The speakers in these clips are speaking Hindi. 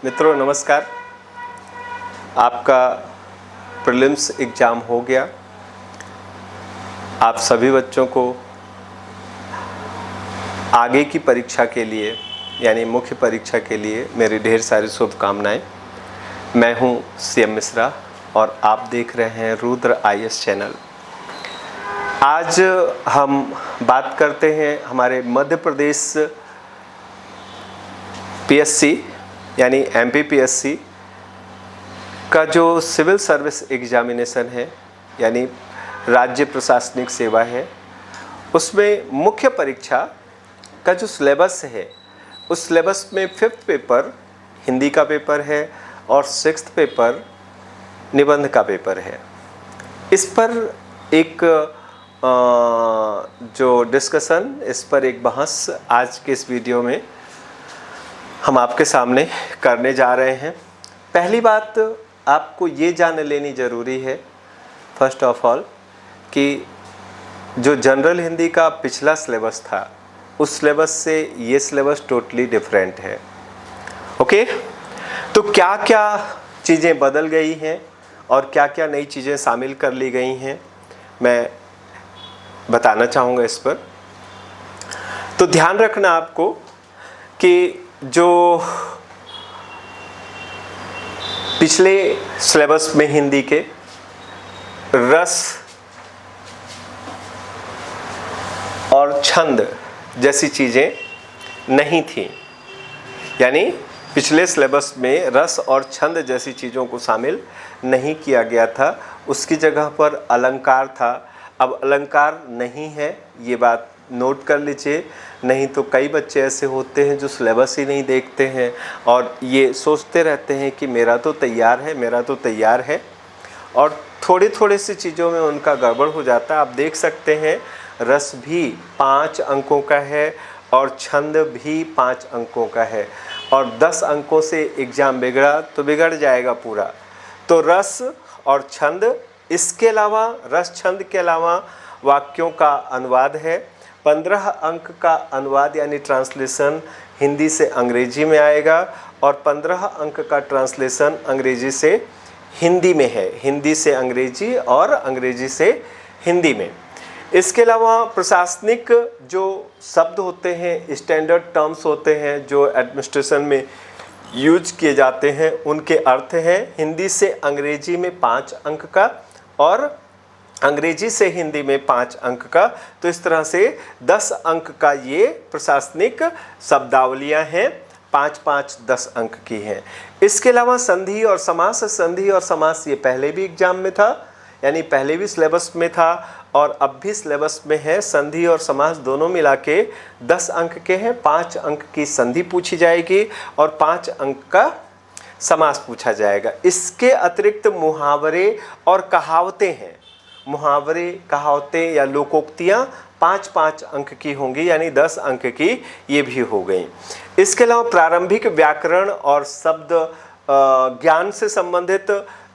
मित्रों नमस्कार। आपका प्रीलिम्स एग्ज़ाम हो गया। आप सभी बच्चों को आगे की परीक्षा के लिए यानी मुख्य परीक्षा के लिए मेरी ढेर सारी शुभकामनाएं। मैं हूं सीएम मिश्रा और आप देख रहे हैं रुद्र आईएएस चैनल। आज हम बात करते हैं हमारे मध्य प्रदेश पीएससी यानी एमपीपीएससी का जो सिविल सर्विस एग्जामिनेशन है यानी राज्य प्रशासनिक सेवा है, उसमें मुख्य परीक्षा का जो सिलेबस है उस सिलेबस में 5th पेपर हिंदी का पेपर है और 6th पेपर निबंध का पेपर है। इस पर एक जो डिस्कशन, इस पर एक बहस आज के इस वीडियो में हम आपके सामने करने जा रहे हैं। पहली बात आपको ये जान लेनी ज़रूरी है फर्स्ट ऑफ ऑल कि जो जनरल हिंदी का पिछला सिलेबस था उस सिलेबस से ये सिलेबस टोटली डिफरेंट है। ओके, तो क्या क्या चीज़ें बदल गई हैं और क्या क्या नई चीज़ें शामिल कर ली गई हैं मैं बताना चाहूँगा इस पर। तो ध्यान रखना आपको कि जो पिछले सिलेबस में हिंदी के रस और छंद जैसी चीज़ें नहीं थी, यानी पिछले सिलेबस में रस और छंद जैसी चीज़ों को शामिल नहीं किया गया था। उसकी जगह पर अलंकार था। अब अलंकार नहीं है, ये बात नोट कर लीजिए। नहीं तो कई बच्चे ऐसे होते हैं जो सिलेबस ही नहीं देखते हैं और ये सोचते रहते हैं कि मेरा तो तैयार है, मेरा तो तैयार है, और थोड़ी सी चीज़ों में उनका गड़बड़ हो जाता है। आप देख सकते हैं रस भी 5 अंकों का है और छंद भी 5 अंकों का है और 10 अंकों से एग्ज़ाम बिगड़ा तो बिगड़ जाएगा पूरा। तो रस और छंद, इसके अलावा रस छंद के अलावा वाक्यों का अनुवाद है। 15 अंक का अनुवाद यानी ट्रांसलेशन हिंदी से अंग्रेजी में आएगा और 15 अंक का ट्रांसलेशन अंग्रेजी से हिंदी में है, हिंदी से अंग्रेजी और अंग्रेजी से हिंदी में। इसके अलावा प्रशासनिक जो शब्द होते हैं, स्टैंडर्ड टर्म्स होते हैं जो एडमिनिस्ट्रेशन में यूज किए जाते हैं, उनके अर्थ हैं हिंदी से अंग्रेजी में 5 अंक का और अंग्रेजी से हिंदी में 5 अंक का। तो इस तरह से 10 अंक का ये प्रशासनिक शब्दावलियां हैं, 5-5 10 अंक की हैं। इसके अलावा संधि और समास, संधि और समास ये पहले भी एग्जाम में था, यानी पहले भी सिलेबस में था और अब भी सिलेबस में है। संधि और समास दोनों मिला के 10 अंक के हैं। 5 अंक की संधि पूछी जाएगी और 5 अंक का समास पूछा जाएगा। इसके अतिरिक्त मुहावरे और कहावतें हैं। मुहावरे, कहावतें या लोकोक्तियाँ 5-5 अंक की होंगी, यानी 10 अंक की ये भी हो गई। इसके अलावा प्रारंभिक व्याकरण और शब्द ज्ञान से संबंधित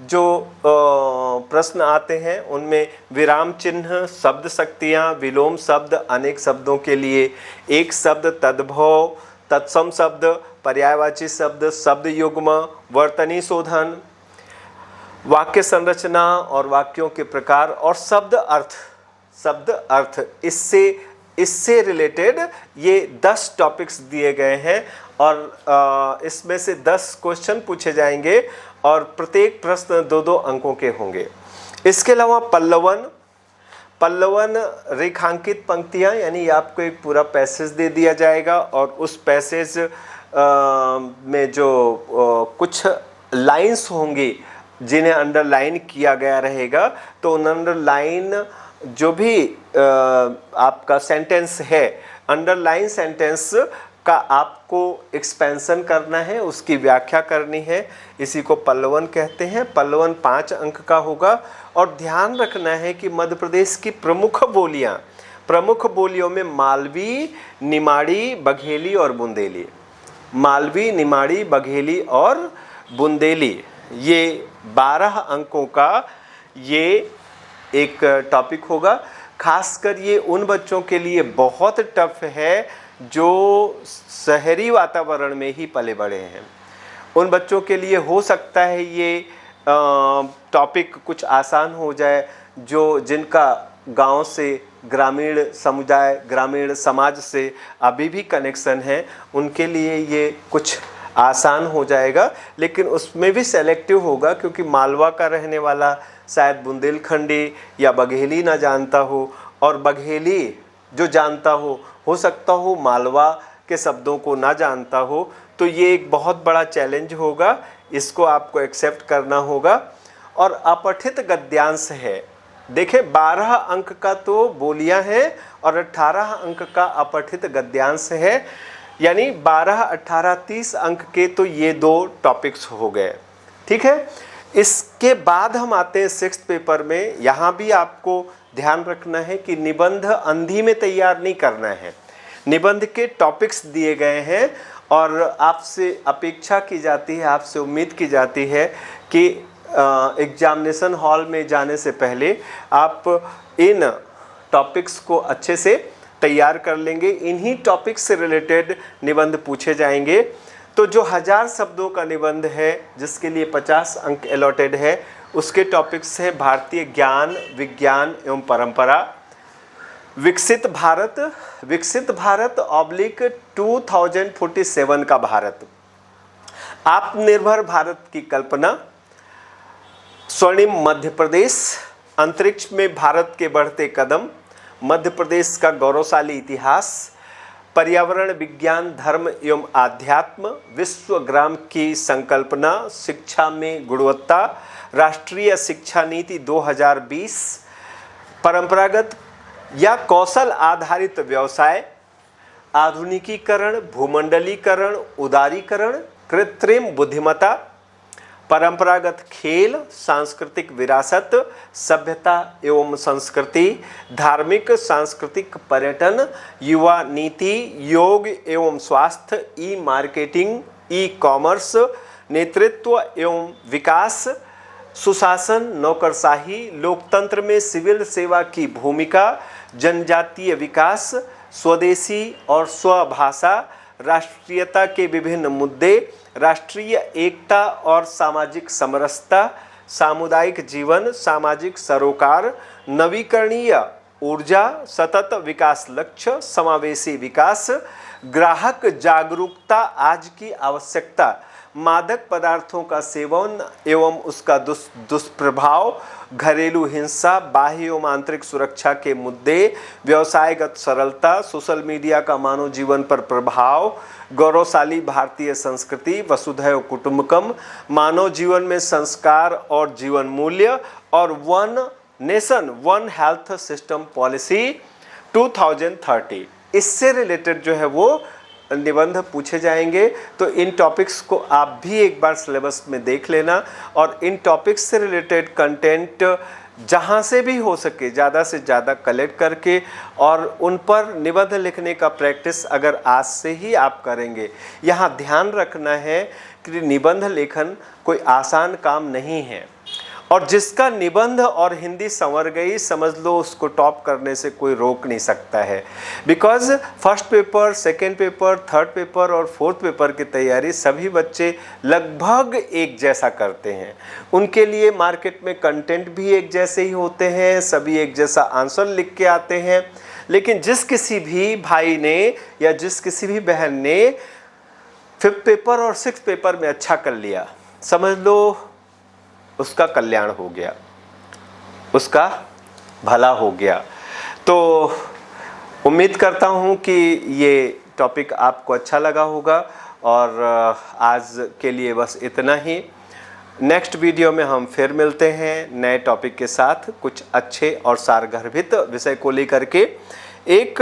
जो प्रश्न आते हैं उनमें विराम चिन्ह, शब्द शक्तियाँ, विलोम शब्द, अनेक शब्दों के लिए एक शब्द, तद्भव, तत्सम शब्द, पर्यायवाची शब्द, शब्द युग्म, वर्तनी शोधन, वाक्य संरचना और वाक्यों के प्रकार और शब्द अर्थ, इससे रिलेटेड ये 10 टॉपिक्स दिए गए हैं और इसमें से 10 क्वेश्चन पूछे जाएंगे और प्रत्येक प्रश्न 2-2 अंकों के होंगे। इसके अलावा पल्लवन रेखांकित पंक्तियां, यानी आपको एक पूरा पैसेज दे दिया जाएगा और उस पैसेज में जो कुछ लाइंस होंगी जिन्हें अंडरलाइन किया गया रहेगा, तो उन अंडरलाइन जो भी आपका सेंटेंस है, अंडरलाइन सेंटेंस का आपको एक्सपेंशन करना है, उसकी व्याख्या करनी है। इसी को पल्लवन कहते हैं। पल्लवन 5 अंक का होगा और ध्यान रखना है कि मध्य प्रदेश की प्रमुख बोलियों में मालवी, निमाड़ी, बघेली और बुंदेली, मालवी, निमाड़ी, बघेली और बुंदेली, ये 12 अंकों का ये एक टॉपिक होगा। खासकर ये उन बच्चों के लिए बहुत टफ है जो शहरी वातावरण में ही पले बड़े हैं। उन बच्चों के लिए हो सकता है ये टॉपिक कुछ आसान हो जाए, जो जिनका गांव से, ग्रामीण समुदाय, ग्रामीण समाज से अभी भी कनेक्शन है, उनके लिए ये कुछ आसान हो जाएगा। लेकिन उसमें भी सेलेक्टिव होगा, क्योंकि मालवा का रहने वाला शायद बुंदेलखंडी या बघेली ना जानता हो, और बघेली जो जानता हो सकता हो मालवा के शब्दों को ना जानता हो। तो ये एक बहुत बड़ा चैलेंज होगा, इसको आपको एक्सेप्ट करना होगा। और अपठित गद्यांश है, देखें 12 अंक का तो बोलियां हैं और 18 अंक का अपठित गद्यांश है, यानी 12, 18, 30 अंक के तो ये 2 टॉपिक्स हो गए। ठीक है, इसके बाद हम आते हैं 6th पेपर में। यहाँ भी आपको ध्यान रखना है कि निबंध अंधी में तैयार नहीं करना है। निबंध के टॉपिक्स दिए गए हैं और आपसे अपेक्षा की जाती है, आपसे उम्मीद की जाती है कि एग्जामिनेशन हॉल में जाने से पहले आप इन टॉपिक्स को अच्छे से तैयार कर लेंगे। इन्हीं टॉपिक्स से रिलेटेड निबंध पूछे जाएंगे। तो जो 1000 शब्दों का निबंध है, जिसके लिए 50 अंक अलॉटेड है, उसके टॉपिक्स हैं भारतीय ज्ञान, विज्ञान एवं परंपरा, विकसित भारत ऑब्लिक 2047 का भारत, आत्मनिर्भर भारत की कल्पना, स्वर्णिम मध्य प्रदेश, अंतरिक्ष में भारत के बढ़ते कदम, मध्य प्रदेश का गौरवशाली इतिहास, पर्यावरण विज्ञान, धर्म एवं आध्यात्म, विश्व ग्राम की संकल्पना, शिक्षा में गुणवत्ता, राष्ट्रीय शिक्षा नीति 2020, परंपरागत या कौशल आधारित व्यवसाय, आधुनिकीकरण, भूमंडलीकरण, उदारीकरण, कृत्रिम बुद्धिमत्ता, परंपरागत खेल, सांस्कृतिक विरासत, सभ्यता एवं संस्कृति, धार्मिक सांस्कृतिक पर्यटन, युवा नीति, योग एवं स्वास्थ्य, ई मार्केटिंग, ई कॉमर्स, नेतृत्व एवं विकास, सुशासन, नौकरशाही, लोकतंत्र में सिविल सेवा की भूमिका, जनजातीय विकास, स्वदेशी और स्वभाषा, राष्ट्रीयता के विभिन्न मुद्दे, राष्ट्रीय एकता और सामाजिक समरसता, सामुदायिक जीवन, सामाजिक सरोकार, नवीकरणीय ऊर्जा, सतत विकास लक्ष्य, समावेशी विकास, ग्राहक जागरूकता आज की आवश्यकता, मादक पदार्थों का सेवन एवं उसका दुष्प्रभाव, घरेलू हिंसा, बाह्य एवं आंतरिक सुरक्षा के मुद्दे, व्यवसायगत सरलता, सोशल मीडिया का मानव जीवन पर प्रभाव, गौरवशाली भारतीय संस्कृति, वसुधैव कुटुंबकम, मानव जीवन में संस्कार और जीवन मूल्य, और one nation one health system policy 2030, इससे रिलेटेड जो है वो निबंध पूछे जाएंगे। तो इन टॉपिक्स को आप भी एक बार सिलेबस में देख लेना, और इन टॉपिक्स से रिलेटेड कंटेंट जहाँ से भी हो सके ज़्यादा से ज़्यादा कलेक्ट करके और उन पर निबंध लिखने का प्रैक्टिस अगर आज से ही आप करेंगे। यहाँ ध्यान रखना है कि निबंध लेखन कोई आसान काम नहीं है, और जिसका निबंध और हिंदी संवर गई समझ लो उसको टॉप करने से कोई रोक नहीं सकता है। Because first paper, second paper, third paper और फोर्थ पेपर की तैयारी सभी बच्चे लगभग एक जैसा करते हैं। उनके लिए मार्केट में कंटेंट भी एक जैसे ही होते हैं, सभी एक जैसा आंसर लिख के आते हैं। लेकिन जिस किसी भी भाई ने या जिस किसी भी बहन ने फिफ्थ पेपर और सिक्स्थ पेपर में अच्छा कर लिया, समझ लो उसका कल्याण हो गया, उसका भला हो गया। तो उम्मीद करता हूँ कि ये टॉपिक आपको अच्छा लगा होगा, और आज के लिए बस इतना ही। नेक्स्ट वीडियो में हम फिर मिलते हैं नए टॉपिक के साथ, कुछ अच्छे और सारगर्भित विषय को लेकर के। एक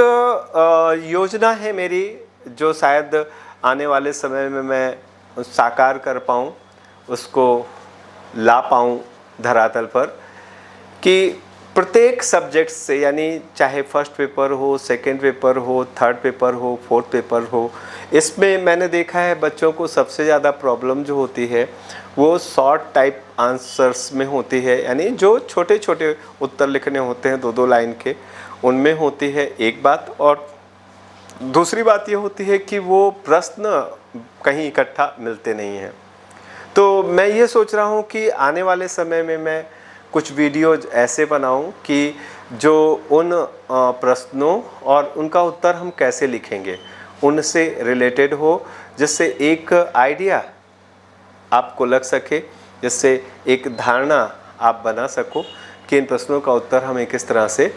योजना है मेरी जो शायद आने वाले समय में मैं साकार कर पाऊँ, उसको ला पाऊँ धरातल पर, कि प्रत्येक सब्जेक्ट से, यानी चाहे फर्स्ट पेपर हो, सेकंड पेपर हो, थर्ड पेपर हो, फोर्थ पेपर हो, इसमें मैंने देखा है बच्चों को सबसे ज़्यादा प्रॉब्लम जो होती है वो शॉर्ट टाइप आंसर्स में होती है, यानी जो छोटे छोटे उत्तर लिखने होते हैं 2-2 लाइन के, उनमें होती है एक बात। और दूसरी बात ये होती है कि वो प्रश्न कहीं इकट्ठा मिलते नहीं हैं। तो मैं ये सोच रहा हूँ कि आने वाले समय में मैं कुछ वीडियोज ऐसे बनाऊं कि जो उन प्रश्नों और उनका उत्तर हम कैसे लिखेंगे उनसे रिलेटेड हो, जिससे एक आइडिया आपको लग सके, जिससे एक धारणा आप बना सको कि इन प्रश्नों का उत्तर हमें किस तरह से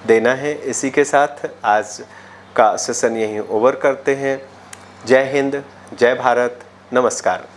देना है। इसी के साथ आज का सेशन यहीं ओवर करते हैं। जय हिंद, जय भारत, नमस्कार।